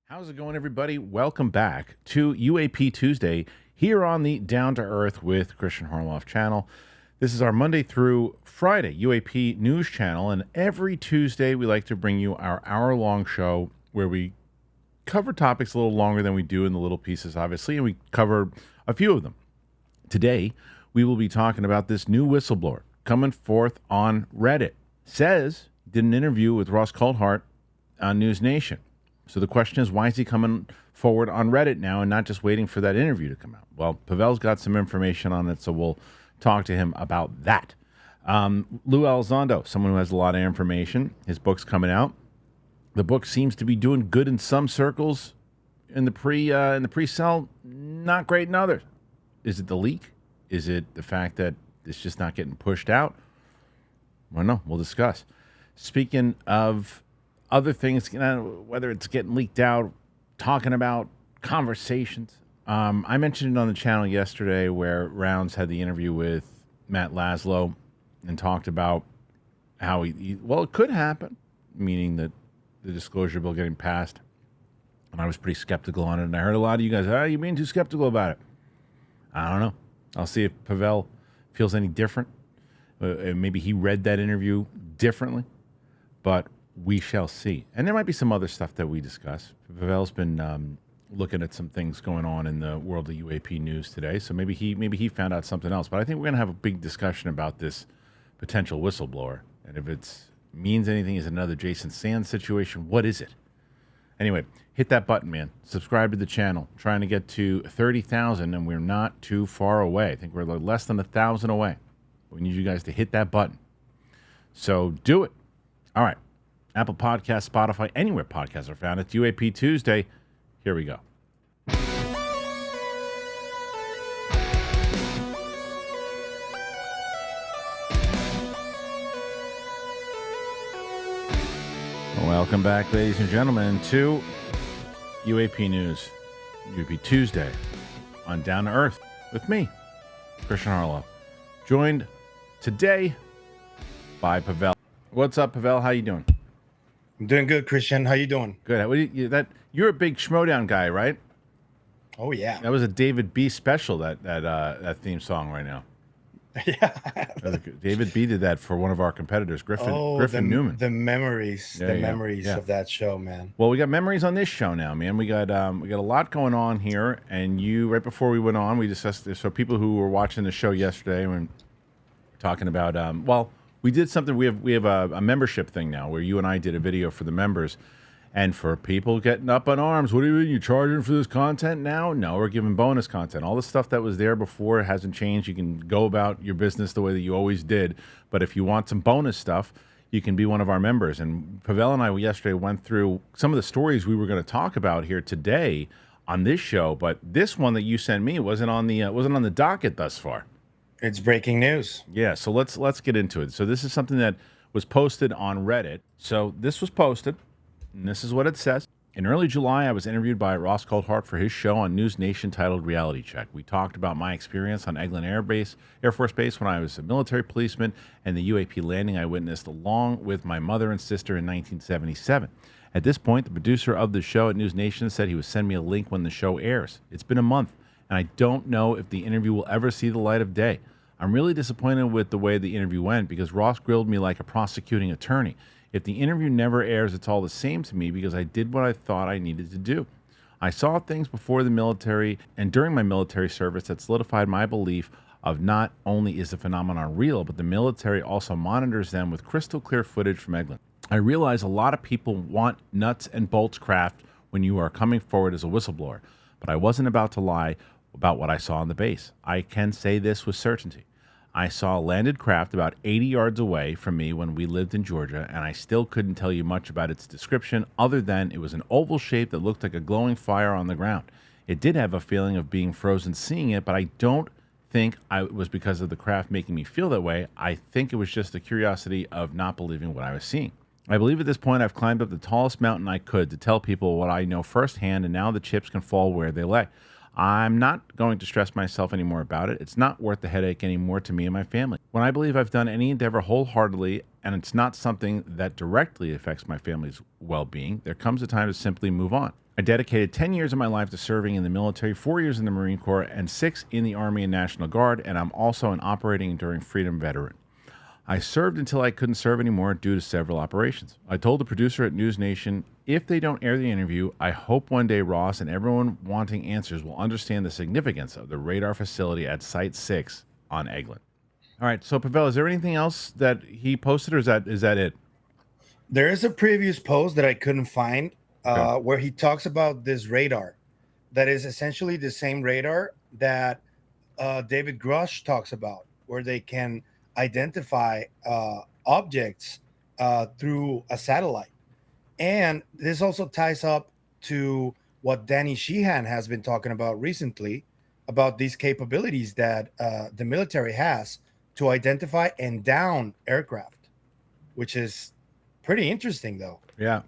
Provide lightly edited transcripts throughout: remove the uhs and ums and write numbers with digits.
How's it going, everybody? Welcome back to UAP Tuesday here on the Down to Earth with Kristian Harloff channel. This is our Monday through Friday UAP news channel, and every Tuesday we like to bring you our hour-long show where we cover topics a little longer than we do in the little pieces, obviously, and we cover a few of them. Today, we will be talking about this new whistleblower coming forth on Reddit. Did an interview with Ross Coulthat on News Nation. So the question is, why is he coming forward on Reddit now and not just waiting for that interview to come out? Well, Pavel's got some information on it, so we'll talk to him about that. Lue Elizondo, someone who has a lot of information. His book's coming out. The book seems to be doing good in some circles in the pre-sale, not great in others. Is it the leak? Is it the fact that it's just not getting pushed out? Well, no, we'll discuss. Speaking of other things, whether it's getting leaked out, talking about conversations. I mentioned it on the channel yesterday where Rounds had the interview with Matt Laszlo and talked about how it could happen, meaning that the disclosure bill getting passed. And I was pretty skeptical on it. And I heard a lot of you guys, you being too skeptical about it. I don't know. I'll see if Pavel feels any different. Maybe he read that interview differently. But we shall see. And there might be some other stuff that we discuss. Pavel's been looking at some things going on in the world of UAP news today, so maybe he found out something else. But I think we're going to have a big discussion about this potential whistleblower. And if it means anything, is another Jason Sands situation, what is it? Anyway, hit that button, man. Subscribe to the channel. Trying to get to 30,000, and we're not too far away. I think we're less than 1,000 away. We need you guys to hit that button. So do it. All right. Apple Podcasts, Spotify, anywhere podcasts are found. It's UAP Tuesday. Here we go. Welcome back, ladies and gentlemen, to UAP News, UAP Tuesday on Down to Earth with me, Kristian Harloff, joined today by Pavel. What's up, Pavel? How you doing? I'm doing good, Kristian. How you doing? Good. You're a big Schmodown guy, right? Oh yeah. That was a David B. special. That theme song right now. Yeah. David B. did that for one of our competitors, Griffin Newman. The memories of that show, man. Well, we got memories on this show now, man. We got a lot going on here, and right before we went on, we discussed this. So people who were watching the show yesterday, when talking about we did something. We have a membership thing now where you and I did a video for the members, and for people getting up in arms. What do you mean you charging for this content now? No, we're giving bonus content. All the stuff that was there before hasn't changed. You can go about your business the way that you always did. But if you want some bonus stuff, you can be one of our members. And Pavel and I yesterday went through some of the stories we were going to talk about here today on this show. But this one that you sent me wasn't on the docket thus far. It's breaking news. Yeah, so let's get into it. So this is something that was posted on Reddit. So this was posted, and this is what it says. In early July, I was interviewed by Ross Coulthat for his show on News Nation titled Reality Check. We talked about my experience on Eglin Air Force Base when I was a military policeman and the UAP landing I witnessed along with my mother and sister in 1977. At this point, the producer of the show at News Nation said he would send me a link when the show airs. It's been a month, and I don't know if the interview will ever see the light of day. I'm really disappointed with the way the interview went because Ross grilled me like a prosecuting attorney. If the interview never airs, it's all the same to me because I did what I thought I needed to do. I saw things before the military and during my military service that solidified my belief of not only is the phenomenon real, but the military also monitors them with crystal clear footage from Eglin. I realize a lot of people want nuts and bolts craft when you are coming forward as a whistleblower, but I wasn't about to lie about what I saw on the base. I can say this with certainty. I saw a landed craft about 80 yards away from me when we lived in Georgia, and I still couldn't tell you much about its description other than it was an oval shape that looked like a glowing fire on the ground. It did have a feeling of being frozen seeing it, but I don't think it was because of the craft making me feel that way. I think it was just the curiosity of not believing what I was seeing. I believe at this point I've climbed up the tallest mountain I could to tell people what I know firsthand, and now the chips can fall where they lay. I'm not going to stress myself anymore about it. It's not worth the headache anymore to me and my family. When I believe I've done any endeavor wholeheartedly and it's not something that directly affects my family's well-being, there comes a time to simply move on. I dedicated 10 years of my life to serving in the military, 4 years in the Marine Corps, and 6 in the Army and National Guard, and I'm also an operating enduring freedom veteran. I served until I couldn't serve anymore due to several operations. I told the producer at News Nation, if they don't air the interview, I hope one day Ross and everyone wanting answers will understand the significance of the radar facility at Site 6 on Eglin. All right, so Pavel, is there anything else that he posted, or is that it? There is a previous post that I couldn't find where he talks about this radar that is essentially the same radar that David Grush talks about, where they can identify objects through a satellite. And this also ties up to what Danny Sheehan has been talking about recently about these capabilities that the military has to identify and down aircraft, which is pretty interesting, though. Yeah.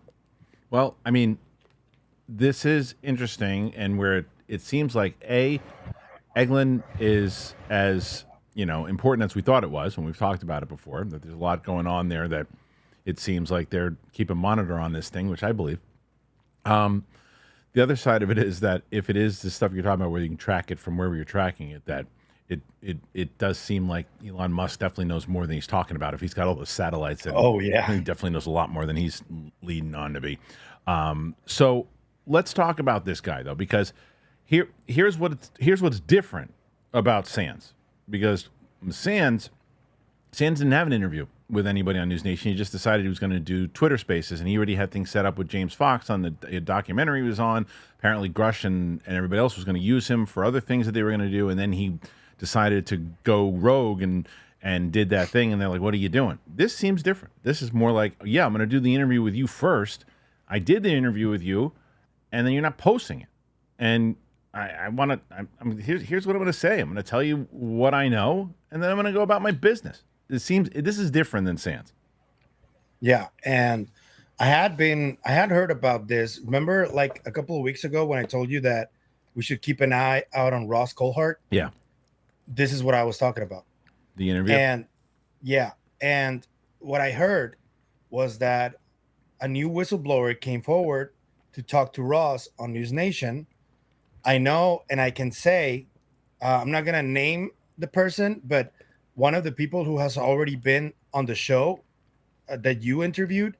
Well, I mean, this is interesting, and where it seems like Eglin is as important as we thought it was when we've talked about it before. That there's a lot going on there. That it seems like they're keeping monitor on this thing, which I believe. The other side of it is that if it is the stuff you're talking about, where you can track it from wherever you're tracking it, that it does seem like Elon Musk definitely knows more than he's talking about. If he's got all those satellites, he definitely knows a lot more than he's leading on to be. So let's talk about this guy, though, because here's what's different about Sands, because Sands didn't have an interview with anybody on News Nation. He just decided he was going to do Twitter Spaces, and he already had things set up with James Fox on the documentary he was on. Apparently, Grush and everybody else was going to use him for other things that they were going to do, and then he decided to go rogue and did that thing, and they're like, what are you doing? This seems different. This is more like, yeah, I'm going to do the interview with you first. I did the interview with you, and then you're not posting it. And here's what I'm going to say. I'm going to tell you what I know, and then I'm going to go about my business. This is different than Sands. Yeah, and I had heard about this. Remember, like a couple of weeks ago when I told you that we should keep an eye out on Ross Coulthat? Yeah. This is what I was talking about. The interview? And what I heard was that a new whistleblower came forward to talk to Ross on News Nation. I know, and I can say, I'm not going to name the person, but one of the people who has already been on the show that you interviewed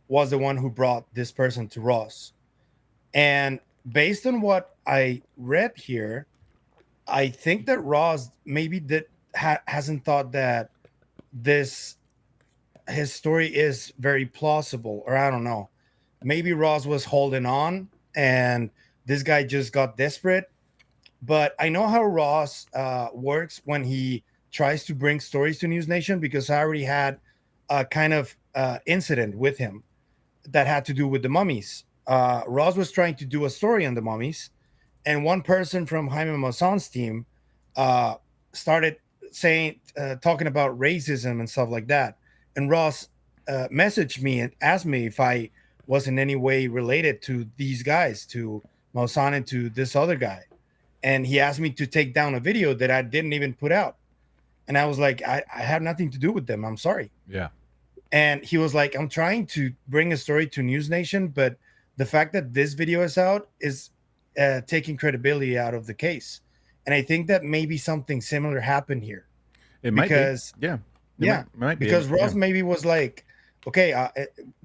was the one who brought this person to Ross. And based on what I read here, I think that Ross maybe hasn't thought that his story is very plausible, or I don't know. Maybe Ross was holding on and this guy just got desperate. But I know how Ross works when he tries to bring stories to News Nation, because I already had a kind of incident with him that had to do with the mummies. Ross was trying to do a story on the mummies, and one person from Jamie Mousan's team started talking about racism and stuff like that. And Ross messaged me and asked me if I was in any way related to these guys, to Mousan and to this other guy. And he asked me to take down a video that I didn't even put out. And I was like, I have nothing to do with them. I'm sorry. Yeah. And he was like, I'm trying to bring a story to News Nation, but the fact that this video is out is taking credibility out of the case. And I think that maybe something similar happened here. It might be. Yeah. Might be. Because Ross maybe was like, okay,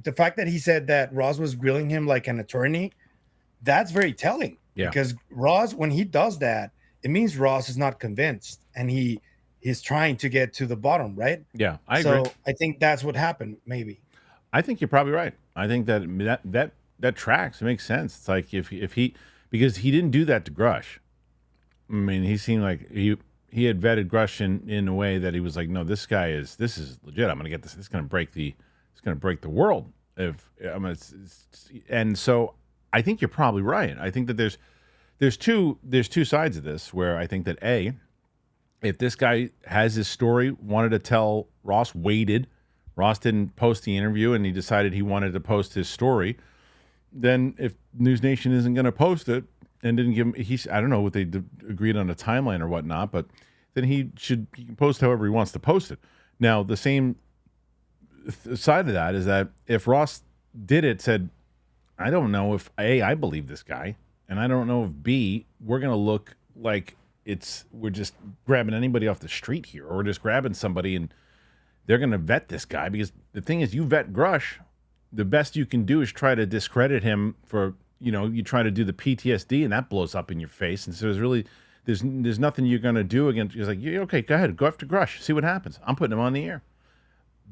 the fact that he said that Ross was grilling him like an attorney, that's very telling. Yeah. Because Ross, when he does that, it means Ross is not convinced, and he's trying to get to the bottom, right? Yeah, I agree. So I think that's what happened, maybe. I think you're probably right. I think that tracks. It makes sense. It's like if he, because he didn't do that to Grush. I mean, he seemed like he had vetted Grush in a way that he was like, no, this is legit. I'm gonna get this. It's gonna break the world. And so I think you're probably right. I think that there's two sides of this, where I think that if this guy has his story, wanted to tell Ross, waited, Ross didn't post the interview, and he decided he wanted to post his story, then if News Nation isn't going to post it and didn't give him, I don't know what they agreed on a timeline or whatnot, but then he can post however he wants to post it. Now, the same side of that is that if Ross did it, said, I don't know if A, I believe this guy, and I don't know if B, we're gonna look like we're just grabbing anybody off the street here, or we're just grabbing somebody and they're gonna vet this guy, because the thing is, you vet Grush, the best you can do is try to discredit him for, you try to do the PTSD and that blows up in your face. And so there's nothing you're gonna do against. He's like, yeah, okay, go ahead, go after Grush, see what happens. I'm putting him on the air.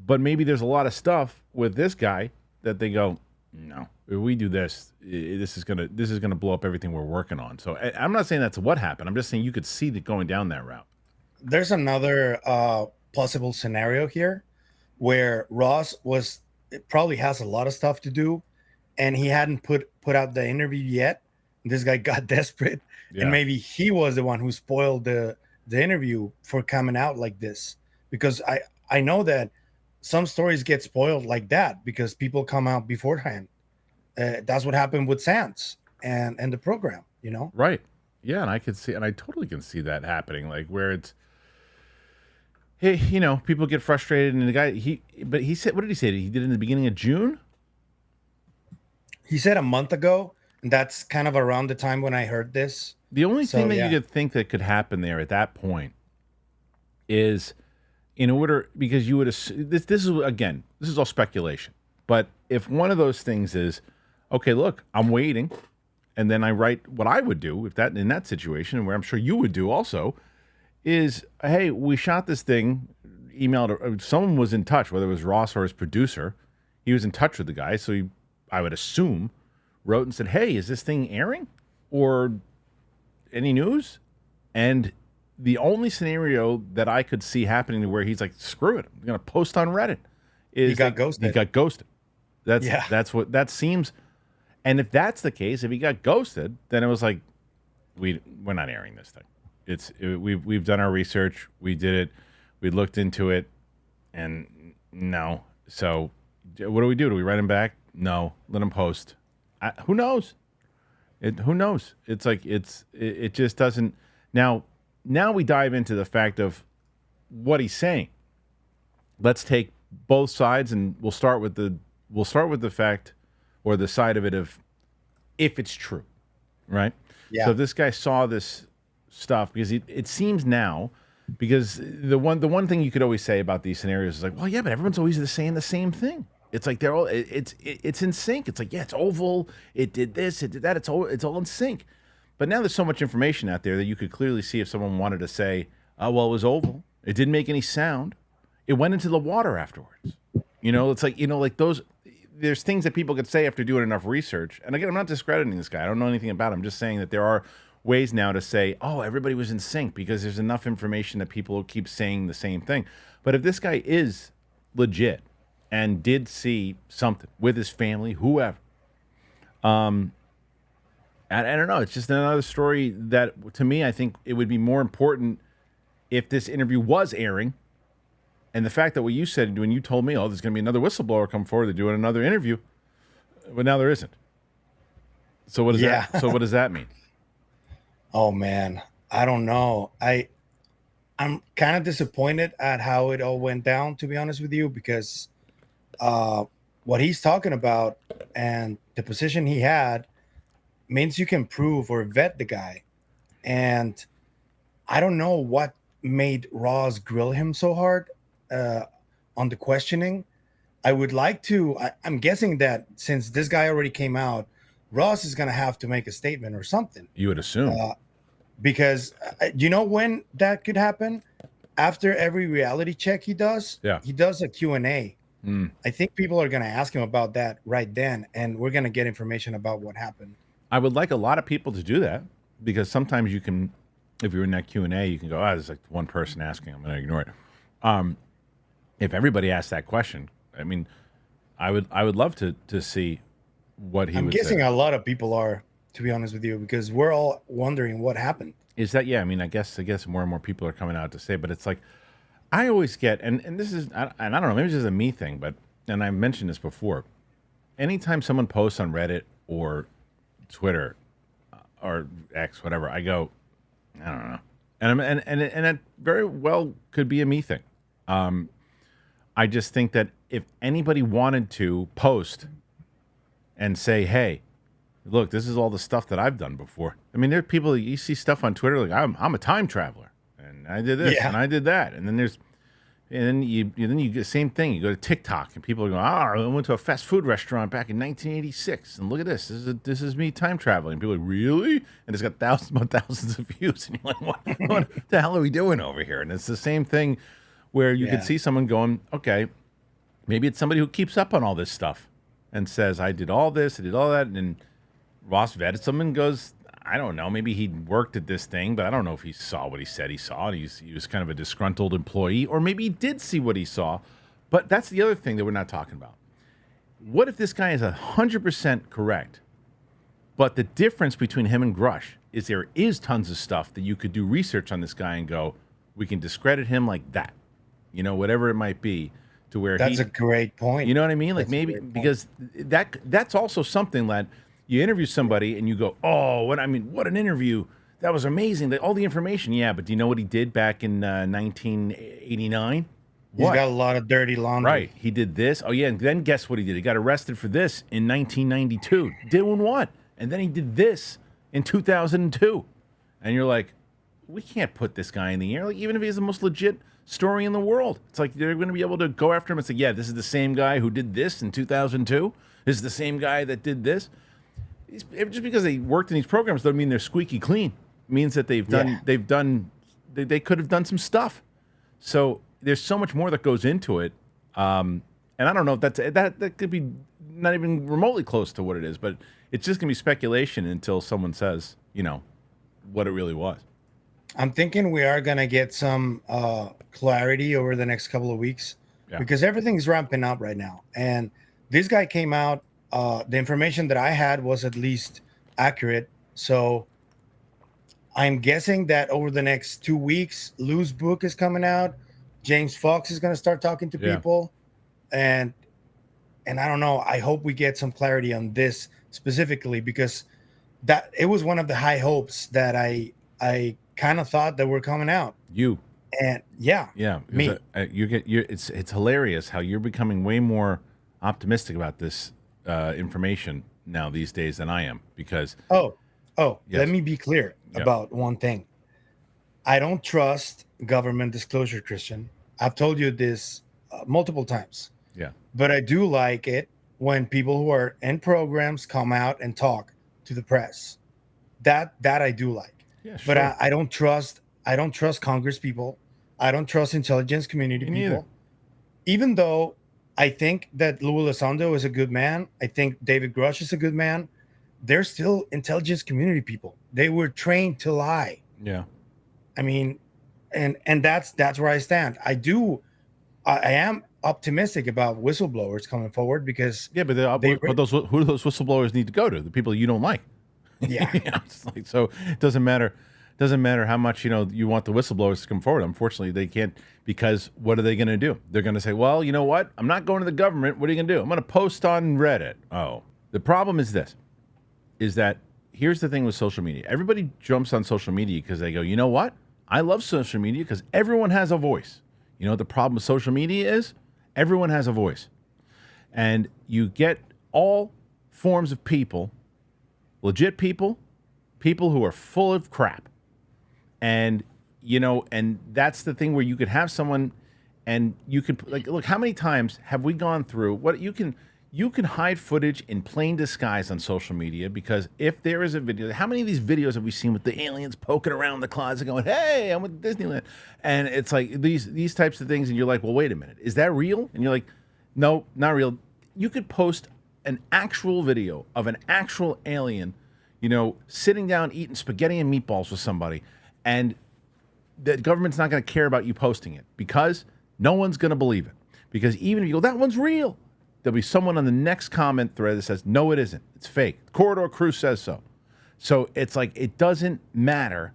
But maybe there's a lot of stuff with this guy that they go, no, if we do this, this is gonna blow up everything we're working on. So I'm not saying that's what happened. I'm just saying you could see that going down that route. There's another possible scenario here where Ross probably has a lot of stuff to do, and he hadn't put out the interview yet. This guy got desperate, and maybe he was the one who spoiled the interview for coming out like this. Because I know that some stories get spoiled like that because people come out beforehand. That's what happened with Sands and the program, Right. Yeah, and I totally can see that happening, like where it's, hey, people get frustrated, and the guy, he said, what did he say? He did it in the beginning of June? He said a month ago, and that's kind of around the time when I heard this. The only thing that you could think that could happen there at that point is, because you would assume, this is all speculation, but if one of those things is, okay, look, I'm waiting, and then I write what I would do in that situation, and where I'm sure you would do also, is, hey, we shot this thing, emailed, someone was in touch, whether it was Ross or his producer, he was in touch with the guy, so I would assume, wrote and said, hey, is this thing airing? Or any news? And the only scenario that I could see happening where he's like, screw it, I'm going to post on Reddit, is he got ghosted. He got ghosted. That's what that seems. And if that's the case, if he got ghosted, then it was like, we're not airing this thing. We've done our research. We did it. We looked into it, and no. So what do we do? Do we write him back? No. Let him post. Who knows? Who knows? It's like it just doesn't. Now we dive into the fact of what he's saying. Let's take both sides, and we'll start with the fact, or the side of it, of if it's true, right? Yeah. So if this guy saw this stuff, because it seems now, because the one thing you could always say about these scenarios is like, well, yeah, but everyone's always saying the same thing. It's like they're all it's in sync. It's like, yeah, it's oval. It did this. It did that. It's all in sync. But now there's so much information out there that you could clearly see if someone wanted to say, oh, well, it was oval. It didn't make any sound. It went into the water afterwards. It's like, like those. There's things that people could say after doing enough research. And again, I'm not discrediting this guy. I don't know anything about him. I'm just saying that there are ways now to say, oh, everybody was in sync, because there's enough information that people keep saying the same thing. But if this guy is legit and did see something with his family, whoever, I don't know. It's just another story that, to me, I think it would be more important if this interview was airing. And the fact that what you said when you told me, oh, there's going to be another whistleblower come forward, they're doing another interview, but now there isn't. So what does that? So what does that mean? Oh man, I don't know. I'm kind of disappointed at how it all went down, to be honest with you, because what he's talking about and the position he had means you can prove or vet the guy. And I don't know what made Ross grill him so hard on the questioning. I would like to, I'm guessing that since this guy already came out, Ross is going to have to make a statement or something. You would assume. Because you know when that could happen? After every reality check he does, he does a Q&A. I think people are going to ask him about that right then, and we're going to get information about what happened. I would like a lot of people to do that, because sometimes you can, if you're in that Q&A, you can go, oh, there's like one person asking, I'm going to ignore it. If everybody asked that question, I mean, I would love to see what he would say. I'm guessing a lot of people are, to be honest with you, because we're all wondering what happened. Is that, yeah, I mean, I guess more and more people are coming out to say, but it's like, I always get, and this is, and I don't know, maybe this is a me thing, but, and I mentioned this before, anytime someone posts on Reddit or Twitter or X, whatever, I go, I don't know. And it very well could be a me thing. I just think that if anybody wanted to post and say, hey, look, this is all the stuff that I've done before. I mean, there are people, you see stuff on Twitter like, I'm a time traveler, and I did this, Yeah. and I did that. And then you get the same thing. You go to TikTok, and people are going, I went to a fast food restaurant back in 1986, and look at this. This is me time traveling. And people are like, really? And it's got thousands of views. And you're like, what the hell are we doing over here? And it's the same thing where you could see someone going, okay, maybe it's somebody who keeps up on all this stuff and says, I did all this, I did all that. And then Ross vetted someone and goes, I don't know, maybe he worked at this thing, but I don't know if he saw what he said he saw. He was kind of a disgruntled employee, or maybe he did see what he saw. But that's the other thing that we're not talking about. What if this guy is 100% correct, but the difference between him and Grush is there is tons of stuff that you could do research on this guy and go, we can discredit him like that, whatever it might be, to where that's a great point. You know what I mean? Like maybe because that's also something that you interview somebody and you go, oh, what an interview. That was amazing. All the information. Yeah, but do you know what he did back in 1989? He's got a lot of dirty laundry. Right. He did this. Oh, yeah. And then guess what he did? He got arrested for this in 1992. Doing what? And then he did this in 2002. And you're like, we can't put this guy in the air. Like, even if he has the most legit story in the world, it's like they're going to be able to go after him and say, yeah, this is the same guy who did this in 2002. This is the same guy that did this. Just because they worked in these programs doesn't mean they're squeaky clean. It means that they could have done some stuff. So there's so much more that goes into it. And I don't know if that could be not even remotely close to what it is, but it's just going to be speculation until someone says, what it really was. I'm thinking we are going to get some clarity over the next couple of weeks because everything's ramping up right now. And this guy came out. The information that I had was at least accurate. So I'm guessing that over the next 2 weeks, Lue's book is coming out. James Fox is going to start talking to people. And I don't know. I hope we get some clarity on this specifically because that it was one of the high hopes that I kind of thought that were coming out. And me. It's hilarious how you're becoming way more optimistic about this information now these days than I am because let me be clear about one thing. I don't trust government disclosure, Kristian. I've told you this multiple times. But I do like it when people who are in programs come out and talk to the press. That I do like. But I don't trust Congress people. I don't trust intelligence community people. Neither. Even though I think that Lue Elizondo is a good man. I think David Grush is a good man. They're still intelligence community people. They were trained to lie. Yeah. I mean, and that's where I stand. I am optimistic about whistleblowers coming forward because but who do those whistleblowers need to go to? The people you don't like. Yeah. It's like, so it doesn't matter how much you want the whistleblowers to come forward. Unfortunately, they can't, because what are they going to do? They're going to say, well, you know what? I'm not going to the government. What are you going to do? I'm going to post on Reddit. Oh, the problem is that here's the thing with social media. Everybody jumps on social media because they go, you know what? I love social media because everyone has a voice. You know what the problem with social media is? Everyone has a voice. And you get all forms of people, legit people who are full of crap. And, and that's the thing where you could have someone and you could, like, look, how many times have we gone through what you can hide footage in plain disguise on social media, because if there is a video, how many of these videos have we seen with the aliens poking around the closet going, hey, I'm with Disneyland? And it's like these types of things. And you're like, well, wait a minute. Is that real? And you're like, no, not real. You could post an actual video of an actual alien, sitting down eating spaghetti and meatballs with somebody, and the government's not going to care about you posting it because no one's going to believe it. Because even if you go, that one's real, there'll be someone on the next comment thread that says, no, it isn't. It's fake. Corridor Crew says so. So it's like, it doesn't matter,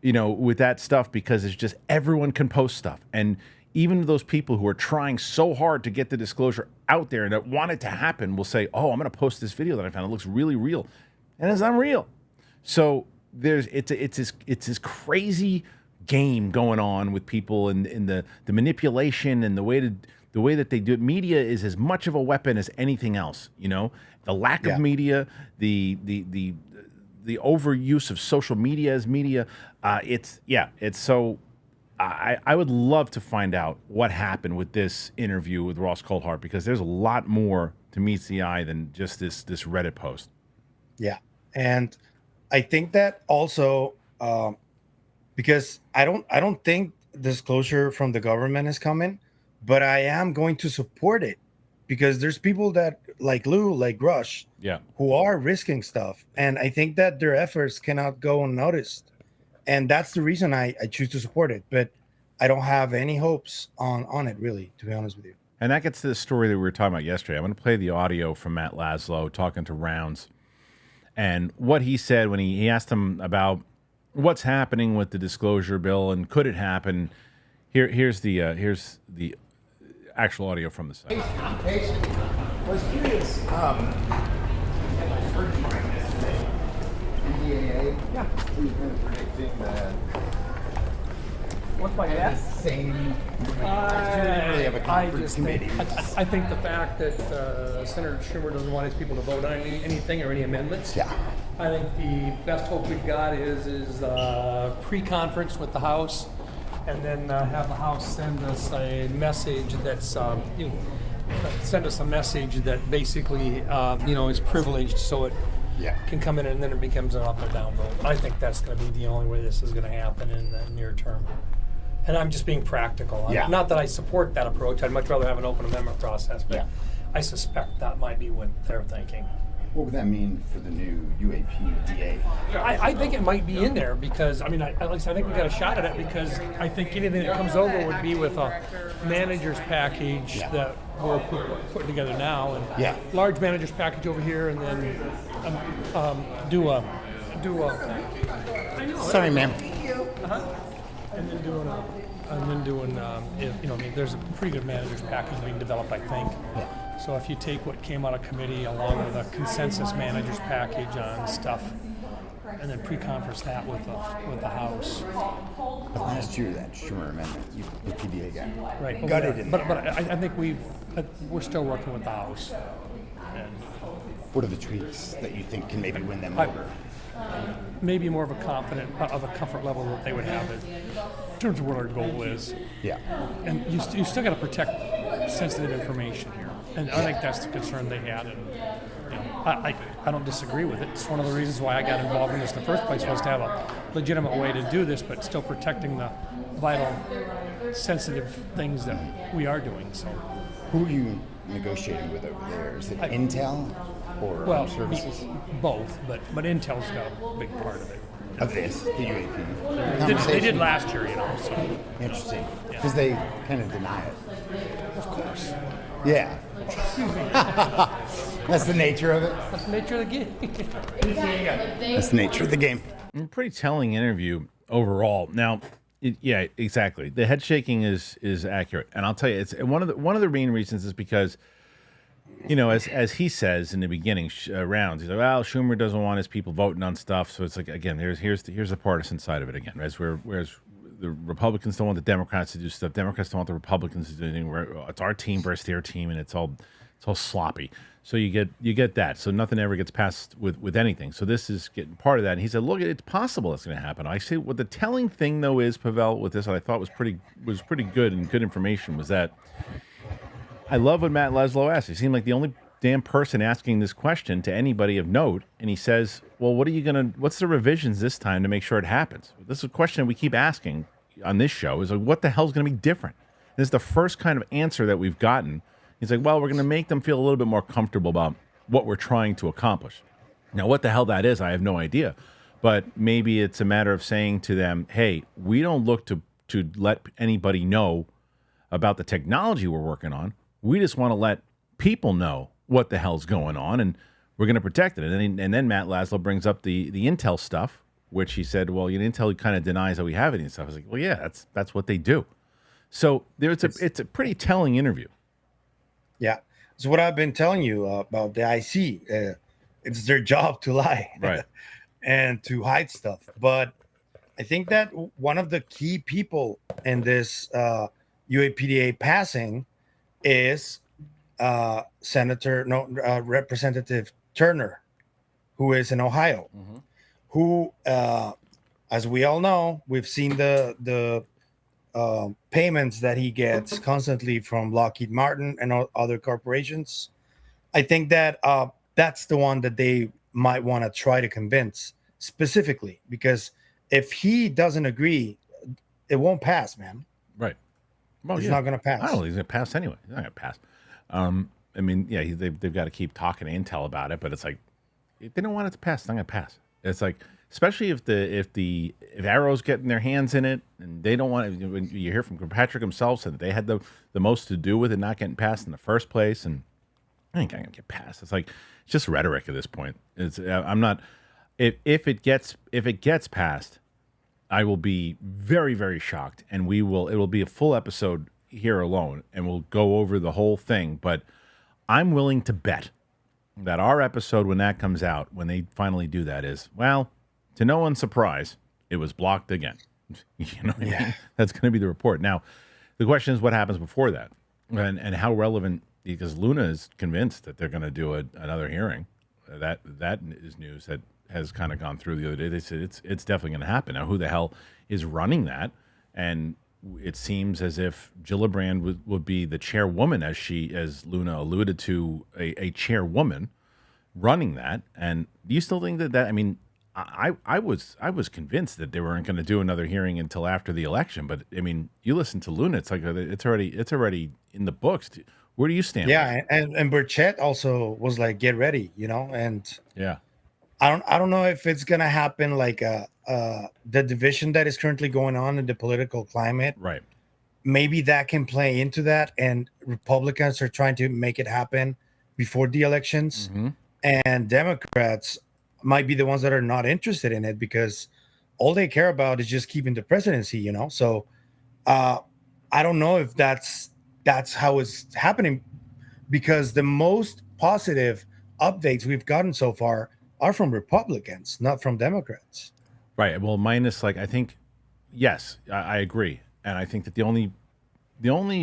with that stuff, because it's just everyone can post stuff. And even those people who are trying so hard to get the disclosure out there and that want it to happen will say, oh, I'm going to post this video that I found. It looks really real. And it's unreal. So it's this crazy game going on with people and the manipulation and the way the way that they do it. Media is as much of a weapon as anything else. You know, the lack of media, the overuse of social media as media. It's so. I would love to find out what happened with this interview with Ross Coulthat, because there's a lot more to meets the eye than just this Reddit post. Yeah, and I think that also because I don't think disclosure from the government is coming, but I am going to support it because there's people that like Lue, like Rush, who are risking stuff, and I think that their efforts cannot go unnoticed. And that's the reason I choose to support it. But I don't have any hopes on it, really, to be honest with you. And that gets to the story that we were talking about yesterday. I'm going to play the audio from Matt Laszlo talking to Rounds and what he said when he asked him about what's happening with the disclosure bill and could it happen. Here's the actual audio from the site. I was curious. Yeah. We've been predicting that. What's my guess? Same. We didn't really have a conference committee. I think the fact that Senator Schumer doesn't want his people to vote on anything or any amendments. Yeah. I think the best hope we've got is pre-conference with the House, and then have the House send us a message that's send us a message that basically is privileged, so it can come in and then it becomes an up or down vote. I think that's going to be the only way this is going to happen in the near term. And I'm just being practical. Not that I support that approach. I'd much rather have an open amendment process, but I suspect that might be what they're thinking. What would that mean for the new UAP DA? I think it might be in there because, at least I think we got a shot at it because I think anything that comes over would be with a manager's package that we're putting together now, and large manager's package over here, and then do a. Sorry, ma'am. And then doing, there's a pretty good manager's package being developed, I think. Yeah. So if you take what came out of committee along with a consensus manager's package on stuff, and then pre-conference that with the House. But last year, that Schumer amendment, the PDA got right, gutted in but I think we're still working with the House. And what are the tweaks that you think can maybe win them over? Maybe more of a comfort level that they would have it in terms of what our goal is. Yeah. And you still got to protect sensitive information here, and I think that's the concern they had. And I don't disagree with it. It's one of the reasons why I got involved in this in the first place, was to have a legitimate way to do this, but still protecting the vital, sensitive things that we are doing. So, who are you negotiating with over there? Is it Intel or services? Both, but Intel's got a big part of it. Of this, the UAP. They did last year, So. Interesting, because they kind of deny it. Of course. Yeah. That's the nature of it. That's the nature of the game. That's the nature of the game. Pretty telling interview overall. Now, yeah, exactly. The head shaking is accurate, and I'll tell you, it's one of the main reasons is because, as he says in the beginning rounds, he's like, well, Schumer doesn't want his people voting on stuff, so it's like, again, here's the partisan side of it again, right? Whereas the Republicans don't want the Democrats to do stuff, Democrats don't want the Republicans to do anything. It's our team versus their team, and it's all sloppy. So you get that. So nothing ever gets passed with anything. So this is getting part of that. And he said, look, it's possible it's going to happen. I say what the telling thing though is, Pavel, with this, and I thought was pretty good and good information, was that I love what Matt Laszlo asked. He seemed like the only damn person asking this question to anybody of note. And he says, well, what's the revisions this time to make sure it happens? This is a question we keep asking on this show, is like, what the hell's going to be different? This is the first kind of answer that we've gotten. He's like, well, we're going to make them feel a little bit more comfortable about what we're trying to accomplish. Now, what the hell that is, I have no idea. But maybe it's a matter of saying to them, hey, we don't look to let anybody know about the technology we're working on. We just want to let people know what the hell's going on, and we're going to protect it. And then Matt Laszlo brings up the Intel stuff, which he said, well, Intel kind of denies that we have any stuff. I was like, well, yeah, that's what they do. So it's a pretty telling interview. Yeah. So what I've been telling you about the IC, it's their job to lie, right, and to hide stuff. But I think that one of the key people in this UAPDA passing is Representative Turner, who is in Ohio, who, as we all know, we've seen the payments that he gets constantly from Lockheed Martin and other corporations. I think that that's the one that they might want to try to convince specifically, because if he doesn't agree, it won't pass, man. Right. Well, It's not going to pass. I don't think he's going to pass anyway. He's not going to pass. I mean, yeah, they've got to keep talking to Intel about it, but it's like, if they don't want it to pass, it's not going to pass. It's like, especially if Arrow's getting their hands in it, and they don't want it. When you hear from Patrick himself, said that they had the most to do with it not getting passed in the first place, and I ain't gonna get passed. It's like, it's just rhetoric at this point. I'm not. If it gets passed, I will be very, very shocked, and it will be a full episode here alone, and we'll go over the whole thing. But I'm willing to bet that our episode, when that comes out, when they finally do that, is, well, to no one's surprise, it was blocked again. You know what I mean? That's going to be the report. Now, the question is what happens before that, and how relevant, because Luna is convinced that they're going to do another hearing. That is news that has kind of gone through the other day. They said it's definitely going to happen. Now, who the hell is running that? And it seems as if Gillibrand would be the chairwoman, as Luna alluded to, a chairwoman running that. And do you still think that I mean, I was convinced that they weren't going to do another hearing until after the election. But I mean, you listen to Luna, it's like it's already in the books. Where do you stand? Yeah, and Burchett also was like, get ready, and yeah. I don't know if it's gonna happen like the division that is currently going on in the political climate. Right. Maybe that can play into that, and Republicans are trying to make it happen before the elections, and Democrats might be the ones that are not interested in it because all they care about is just keeping the presidency. So I don't know if that's how it's happening, because the most positive updates we've gotten so far are from Republicans, not from Democrats. Right. Well, minus, like, I think, yes, I agree. And I think that the only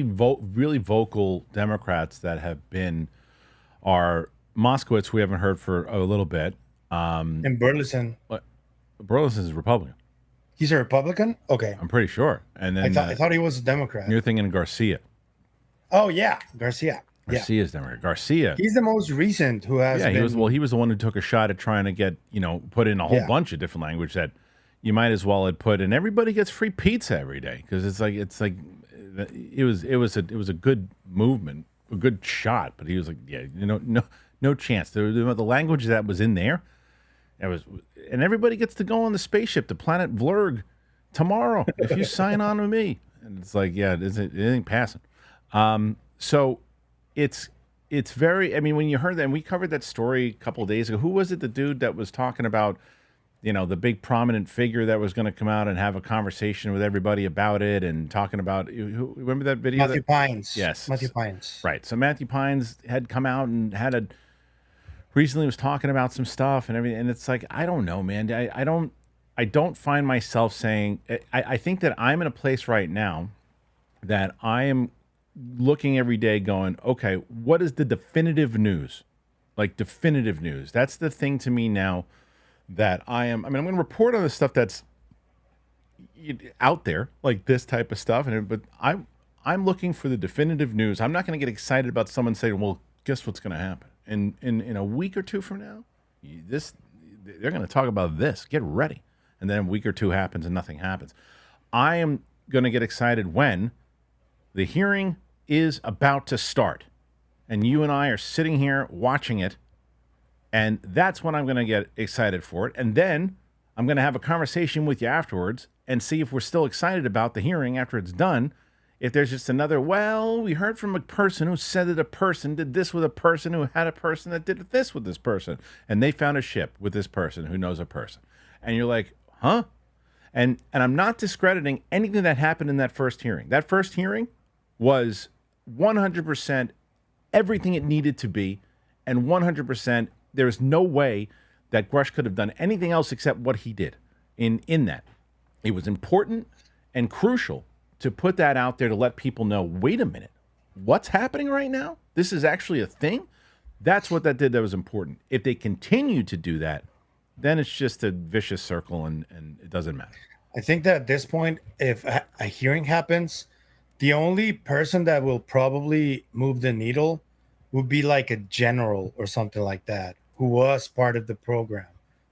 really vocal Democrats that have been are Moskowitz, we haven't heard for a little bit. And Burleson. Burleson is a Republican. He's a Republican? Okay. I'm pretty sure. And then I thought he was a Democrat. You're thinking of Garcia. Oh, yeah. Garcia's Democrat. Garcia. He's the most recent who has been... he was the one who took a shot at trying to get, put in a whole bunch of different language that you might as well have put in. Everybody gets free pizza every day, because it's like it was a good movement, a good shot, but he was like, no chance. The language that was in there, and everybody gets to go on the spaceship to planet Vlurg tomorrow if you sign on with me. And it's like, it ain't passing. So it's very, I mean, when you heard that, and we covered that story a couple of days ago. Who was it, the dude that was talking about, the big prominent figure that was going to come out and have a conversation with everybody about it, and talking about, remember that video? Matthew Pines. Yes. Matthew Pines. Right. So Matthew Pines had come out and recently was talking about some stuff and everything. And it's like, I don't know, man. I don't find myself saying, I think that I'm in a place right now that I am looking every day going, okay, what is the definitive news? Like, definitive news. That's the thing to me now that I'm going to report on the stuff that's out there, like this type of stuff. But I'm looking for the definitive news. I'm not going to get excited about someone saying, well, guess what's going to happen? In a week or two from now, they're going to talk about this. Get ready. And then a week or two happens and nothing happens. I am going to get excited when the hearing is about to start, and you and I are sitting here watching it, and that's when I'm going to get excited for it. And then I'm going to have a conversation with you afterwards and see if we're still excited about the hearing after it's done. If there's just another, well, we heard from a person who said that a person did this with a person who had a person that did this with this person, and they found a ship with this person who knows a person. And you're like, huh? And I'm not discrediting anything that happened in that first hearing. That first hearing was 100% everything it needed to be, and 100% there's no way that Grush could have done anything else except what he did in that. It was important and crucial to put that out there to let people know, wait a minute, what's happening right now? This is actually a thing. That's what that did. That was important. If they continue to do that, then it's just a vicious circle, and it doesn't matter. I think that at this point, if a hearing happens, the only person that will probably move the needle would be like a general or something like that, who was part of the program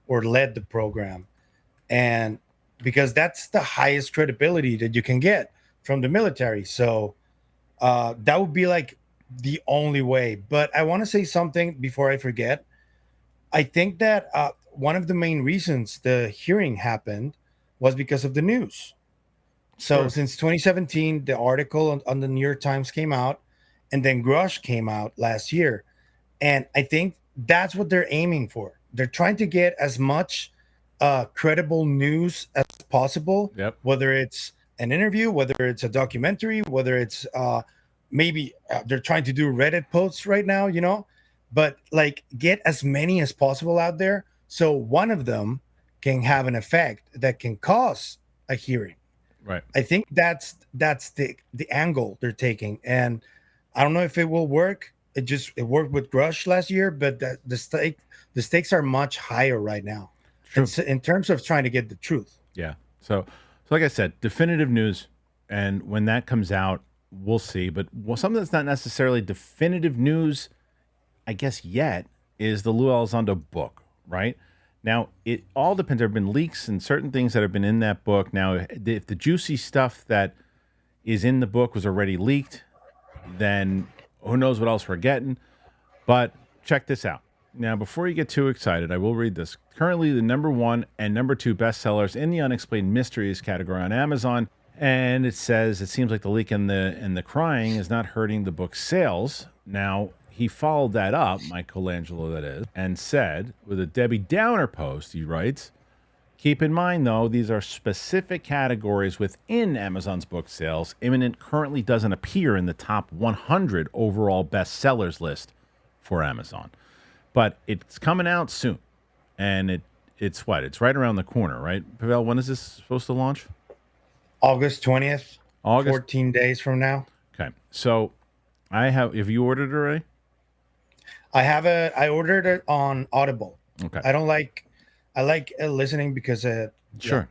or led the program. And because that's the highest credibility that you can get from the military. So that would be like the only way. But I want to say something before I forget. I think that one of the main reasons the hearing happened was because of the news. So Sure. since 2017, the article on the New York Times came out, and then Grush came out last year. And I think that's what they're aiming for. They're trying to get as much credible news as possible, Yep. whether it's an interview, whether it's a documentary, whether it's maybe they're trying to do Reddit posts right now, but like get as many as possible out there. So one of them can have an effect that can cause a hearing. Right. I think that's the angle they're taking, and I don't know if it will work. It worked with Grush last year, but the stakes are much higher right now. True. It's in terms of trying to get the truth. Yeah. So like I said, definitive news, and when that comes out, we'll see. But something that's not necessarily definitive news, I guess yet, is the Lue Elizondo book. Right. Now, it all depends. There have been leaks and certain things that have been in that book. Now, if the juicy stuff that is in the book was already leaked, then who knows what else we're getting. But check this out. Now, before you get too excited, I will read this. Currently, the #1 and #2 bestsellers in the unexplained mysteries category on Amazon. And it says it seems like the leak and the crying is not hurting the book's sales. Now, he followed that up, Michelangelo that is, and said with a Debbie Downer post, he writes, keep in mind, though, these are specific categories within Amazon's book sales. Imminent currently doesn't appear in the top 100 overall bestsellers list for Amazon. But it's coming out soon. And it's what? It's right around the corner, right? Pavel, when is this supposed to launch? August 20th, August. 14 days from now. Okay. So have you ordered it already? I ordered it on Audible. Okay. I like listening because Sure.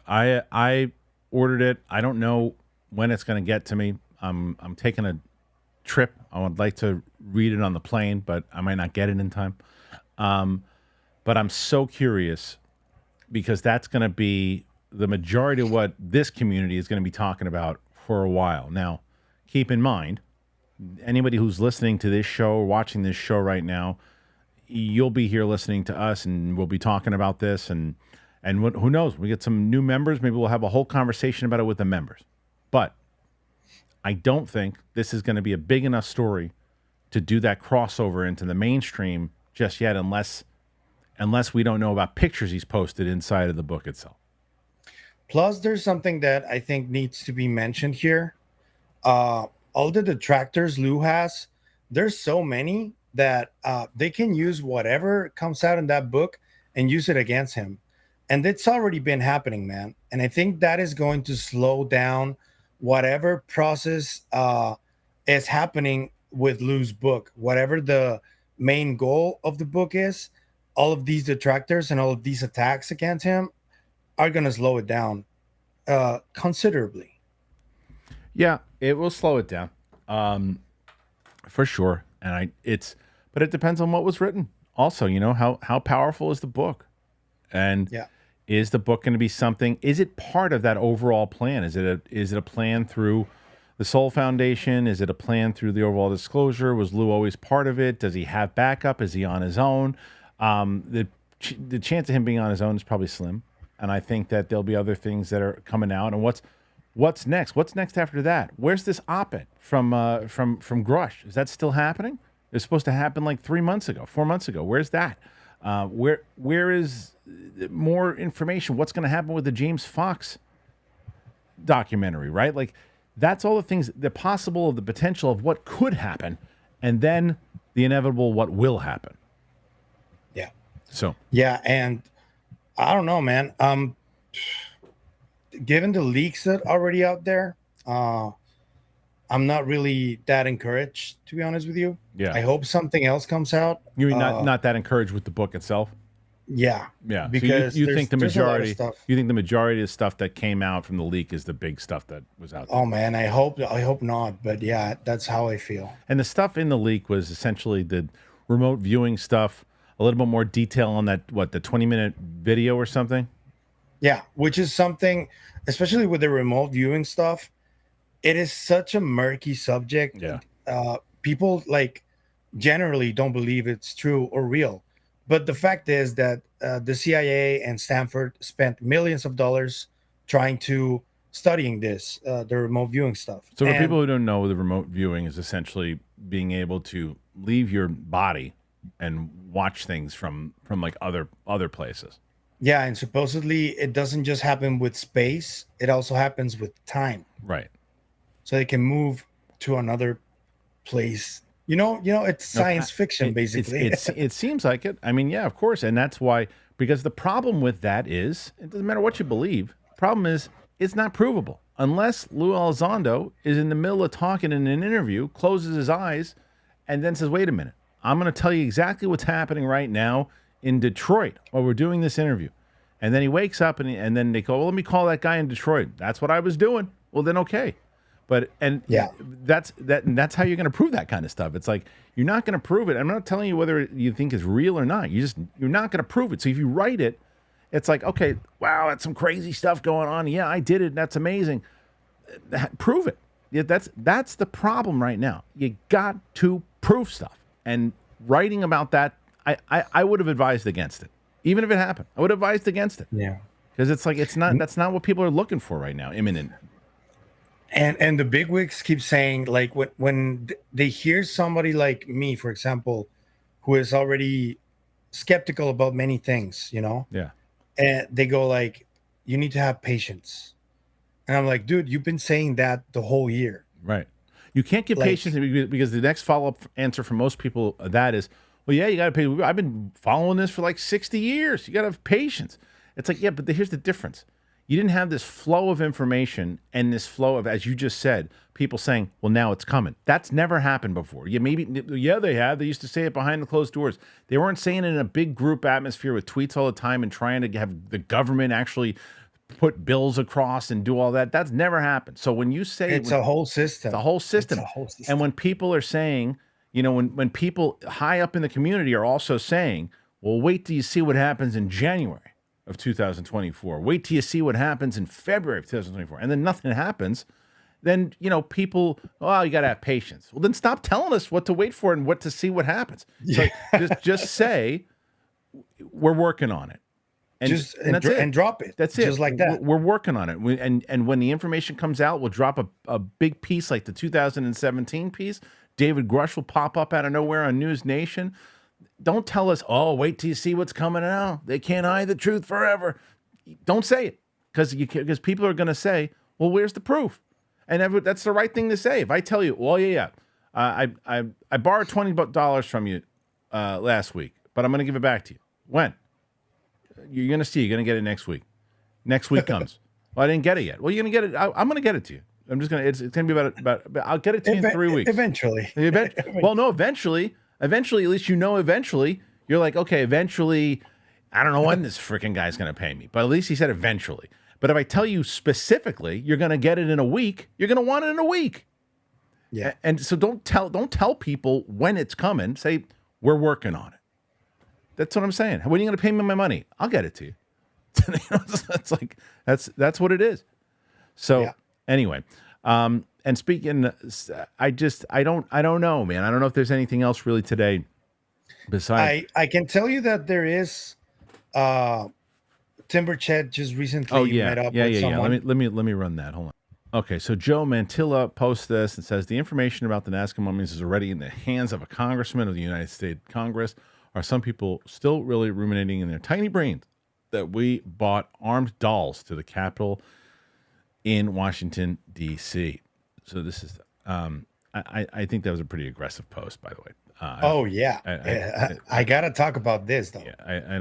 I ordered it. I don't know when it's going to get to me. I'm taking a trip. I would like to read it on the plane, but I might not get it in time. But I'm so curious because that's going to be the majority of what this community is going to be talking about for a while. Now, keep in mind, anybody who's listening to this show or watching this show right now, you'll be here listening to us, and we'll be talking about this. And who knows? We get some new members. Maybe we'll have a whole conversation about it with the members. But I don't think this is going to be a big enough story to do that crossover into the mainstream just yet, unless we don't know about pictures he's posted inside of the book itself. Plus, there's something that I think needs to be mentioned here. All the detractors Lue has, there's so many that they can use whatever comes out in that book and use it against him. And it's already been happening, man. And I think that is going to slow down whatever process is happening with Lue's book. Whatever the main goal of the book is, all of these detractors and all of these attacks against him are going to slow it down considerably. Yeah, it will slow it down, for sure. And but it depends on what was written. Also, how powerful is the book, and is the book going to be something? Is it part of that overall plan? Is it a plan through the Soul Foundation? Is it a plan through the overall disclosure? Was Lue always part of it? Does he have backup? Is he on his own? The chance of him being on his own is probably slim, and I think that there'll be other things that are coming out. And what's next? What's next after that? Where's this op-ed from Grush? Is that still happening? It's supposed to happen like 4 months ago. Where's that? Where is more information? What's going to happen with the James Fox documentary? Right, like that's all the things, the possible, the potential of what could happen, and then the inevitable what will happen. Yeah. So. Yeah, and I don't know, man. Given the leaks that are already out there, I'm not really that encouraged, to be honest with you. Yeah. I hope something else comes out. You mean not that encouraged with the book itself? Yeah. Yeah. Because so you think the there's a lot of majority stuff. you think the majority of stuff that came out from the leak is the big stuff that was out there? Oh man, I hope not, but yeah, that's how I feel. And the stuff in the leak was essentially the remote viewing stuff, a little bit more detail on that, the 20-minute video or something? Yeah, which is something, especially with the remote viewing stuff, it is such a murky subject. Yeah. People like generally don't believe it's true or real. But the fact is that the CIA and Stanford spent millions of dollars trying to studying this, the remote viewing stuff. So for And- people who don't know, the remote viewing is essentially being able to leave your body and watch things from like other places. Yeah, and supposedly it doesn't just happen with space; it also happens with time. Right. So they can move to another place. It's science fiction, basically. It seems like it. I mean, yeah, of course, and that's why. Because the problem with that is, it doesn't matter what you believe. The problem is, it's not provable unless Lue Elizondo is in the middle of talking in an interview, closes his eyes, and then says, "Wait a minute, I'm going to tell you exactly what's happening right now in Detroit while we're doing this interview." And then he wakes up and then they go, "Well, let me call that guy in Detroit. That's what I was doing." Well, then okay. But Yeah. that's how you're going to prove that kind of stuff. It's like you're not going to prove it. I'm not telling you whether you think it's real or not. You're not going to prove it. So if you write it, it's like, okay, wow, that's some crazy stuff going on. Yeah, I did it. That's amazing. Prove it. Yeah, that's the problem right now. You got to prove stuff. And writing about that, I would have advised against it. Even if it happened, I would have advised against it. Yeah. Because it's like that's not what people are looking for right now. Imminent. And the bigwigs keep saying, like, when they hear somebody like me, for example, who is already skeptical about many things, Yeah. and they go like, "You need to have patience," and I'm like, "Dude, you've been saying that the whole year." Right. You can't give Like- patience because the next follow-up answer from most people that is, well, yeah, you got to pay. I've been following this for like 60 years. You got to have patience. It's like, yeah, but here's the difference. You didn't have this flow of information and this flow of, as you just said, people saying, well, now it's coming. That's never happened before. Yeah, they have. They used to say it behind the closed doors. They weren't saying it in a big group atmosphere with tweets all the time and trying to have the government actually put bills across and do all that. That's never happened. So when you say It's a whole system. it's a whole system. It's a whole system. And when people are saying, when people high up in the community are also saying, well, wait till you see what happens in January of 2024. Wait till you see what happens in February of 2024. And then nothing happens. Then, people, oh, you got to have patience. Well, then stop telling us what to wait for and what to see what happens. So just say, we're working on it. And that's it. And drop it. That's it. Just like that. We're working on it. And when the information comes out, we'll drop a big piece like the 2017 piece. David Grush will pop up out of nowhere on News Nation. Don't tell us, oh, wait till you see what's coming out. They can't hide the truth forever. Don't say it because people are going to say, well, where's the proof? And that's the right thing to say. If I tell you, well, yeah, I borrowed $20 from you last week, but I'm going to give it back to you. When? You're going to see. You're going to get it next week. Next week comes. Well, I didn't get it yet. Well, you're going to get it. I'm going to get it to you. I'm just going to. It's going to be about. I'll get it to you in 3 weeks. Eventually. Well, no. Eventually, at least eventually. You're like, okay. Eventually, I don't know when this freaking guy's going to pay me, but at least he said eventually. But if I tell you specifically, you're going to get it in a week. You're going to want it in a week. Yeah. And so don't tell people when it's coming. Say we're working on it. That's what I'm saying. When are you going to pay me my money? I'll get it to you. It's like that's what it is. So anyway, and speaking, I don't know, man. I don't know if there's anything else really today besides. I can tell you that there is. Tim Burchett just recently met up with someone. Let me run that. Hold on. Okay, so Joe Mantilla posts this and says the information about the Nazca mummies is already in the hands of a congressman of the United States Congress. Are some people still really ruminating in their tiny brains that we bought armed dolls to the Capitol in Washington, D.C.? So this is, I think that was a pretty aggressive post, by the way. Oh yeah, I gotta talk about this though.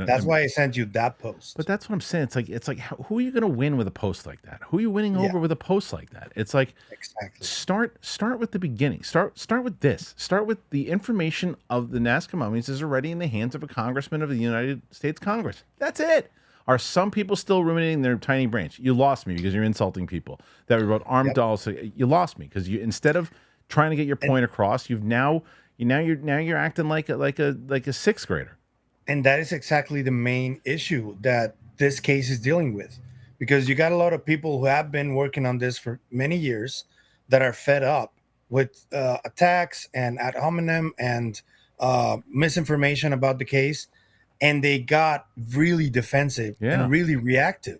That's why I sent you that post. But that's what I'm saying. It's like who are you going to win with a post like that? Who are you winning over with a post like that? It's like exactly. Start with the beginning. Start with this. Start with the information of the Nazca mummies is already in the hands of a congressman of the United States Congress. That's it. Are some people still ruminating their tiny brains? You lost me because you're insulting people that wrote armed dolls. You lost me because you instead of trying to get your point across, you're acting like a sixth grader. And that is exactly the main issue that this case is dealing with, because you got a lot of people who have been working on this for many years that are fed up with attacks and ad hominem and misinformation about the case, and they got really defensive and really reactive.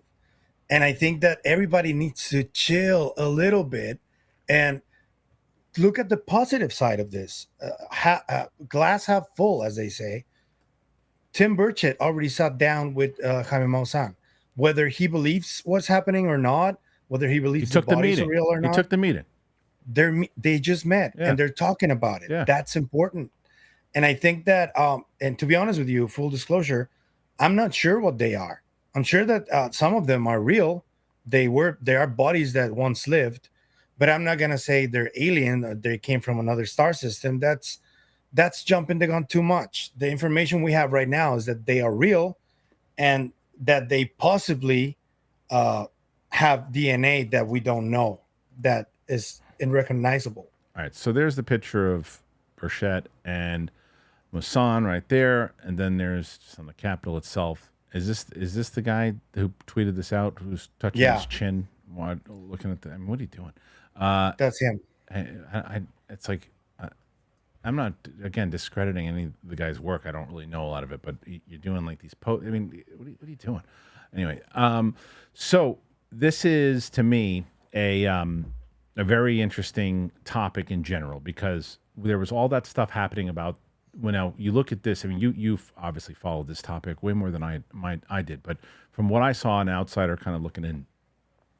And I think that everybody needs to chill a little bit and look at the positive side of this. Glass half full, as they say. Tim Burchett already sat down with Jamie Mousan. Whether he believes what's happening or not, whether he believes the bodies are real or not. He took the meeting. They just met and they're talking about it. That's important. And I think that, and to be honest with you, full disclosure, I'm not sure what they are. I'm sure that some of them are real. They are bodies that once lived, but I'm not gonna say they're alien or they came from another star system. That's jumping the gun too much. The information we have right now is that they are real, and that they possibly have DNA that we don't know that is unrecognizable. All right, so there's the picture of Burchett and Mousan right there, and then there's just on the Capitol itself. Is this the guy who tweeted this out? Who's touching his chin while looking at the? I mean, what are you doing? That's him. It's like I'm not again discrediting any of the guy's work. I don't really know a lot of it, but you're doing like these posts. I mean, what are you doing? Anyway, so this is to me a very interesting topic in general, because there was all that stuff happening about when now you look at this. I mean, you've obviously followed this topic way more than I did, but from what I saw, an outsider kind of looking in,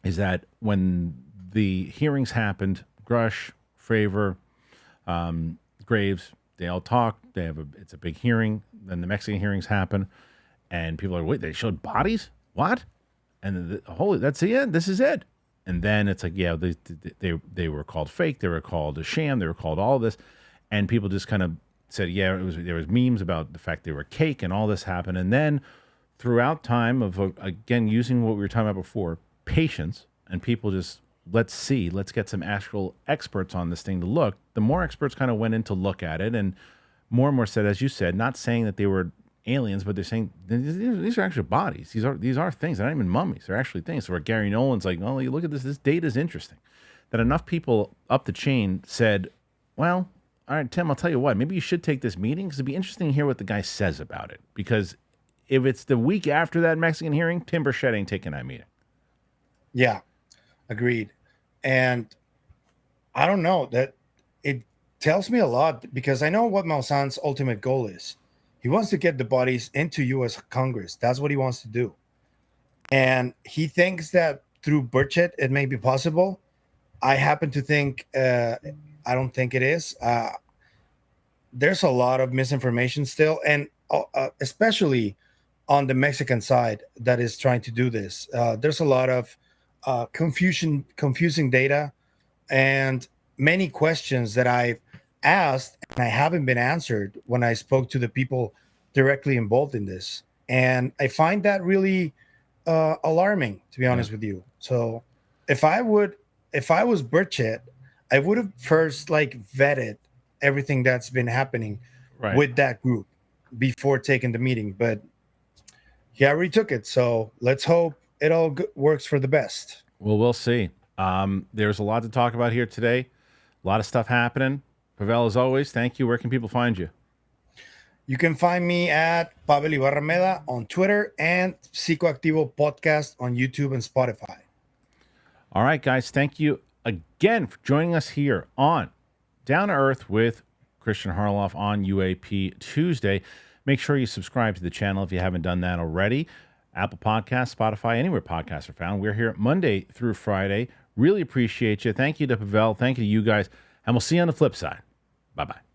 is that when the hearings happened, Grush, Fravor, Graves, they all talk. It's a big hearing. Then the Mexican hearings happen, and people are, wait, they showed bodies? What? And holy, that's the end. This is it. And then it's like, yeah, they were called fake. They were called a sham. They were called all this, and people just kind of said, yeah, there was memes about the fact they were cake and all this happened. And then throughout time of again using what we were talking about before, patience, and people just let's get some actual experts on this thing to look. The more experts kind of went in to look at it, and more said, as you said, not saying that they were aliens, but they're saying these are actually bodies. These are things. They're not even mummies. They're actually things. So where Gary Nolan's like, oh, you look at this. This data is interesting. That enough people up the chain said, well, all right, Tim, I'll tell you what. Maybe you should take this meeting, because it'd be interesting to hear what the guy says about it. Because if it's the week after that Mexican hearing, Tim Burchett ain't taking that meeting. Yeah, agreed. And I don't know, that it tells me a lot, because I know what Mousan's ultimate goal is. He wants to get the bodies into U.S. Congress. That's what he wants to do. And he thinks that through Burchett, it may be possible. I happen to think, I don't think it is. There's a lot of misinformation still, and especially on the Mexican side that is trying to do this. There's a lot of confusing data, and many questions that I've asked and I haven't been answered when I spoke to the people directly involved in this. And I find that really alarming, to be honest with you. So if I was Burchett, I would have first vetted everything that's been happening with that group before taking the meeting. But he already took it, so let's hope it all works for the best. Well, we'll see. There's a lot to talk about here today. A lot of stuff happening. Pavel, as always, thank you. Where can people find you? You can find me at Pavel Ibarrameda on Twitter and Psicoactivo Podcast on YouTube and Spotify. All right, guys. Thank you again for joining us here on Down to Earth with Kristian Harloff on UAP Tuesday. Make sure you subscribe to the channel if you haven't done that already. Apple Podcasts, Spotify, anywhere podcasts are found. We're here Monday through Friday. Really appreciate you. Thank you to Pavel. Thank you to you guys. And we'll see you on the flip side. Bye-bye.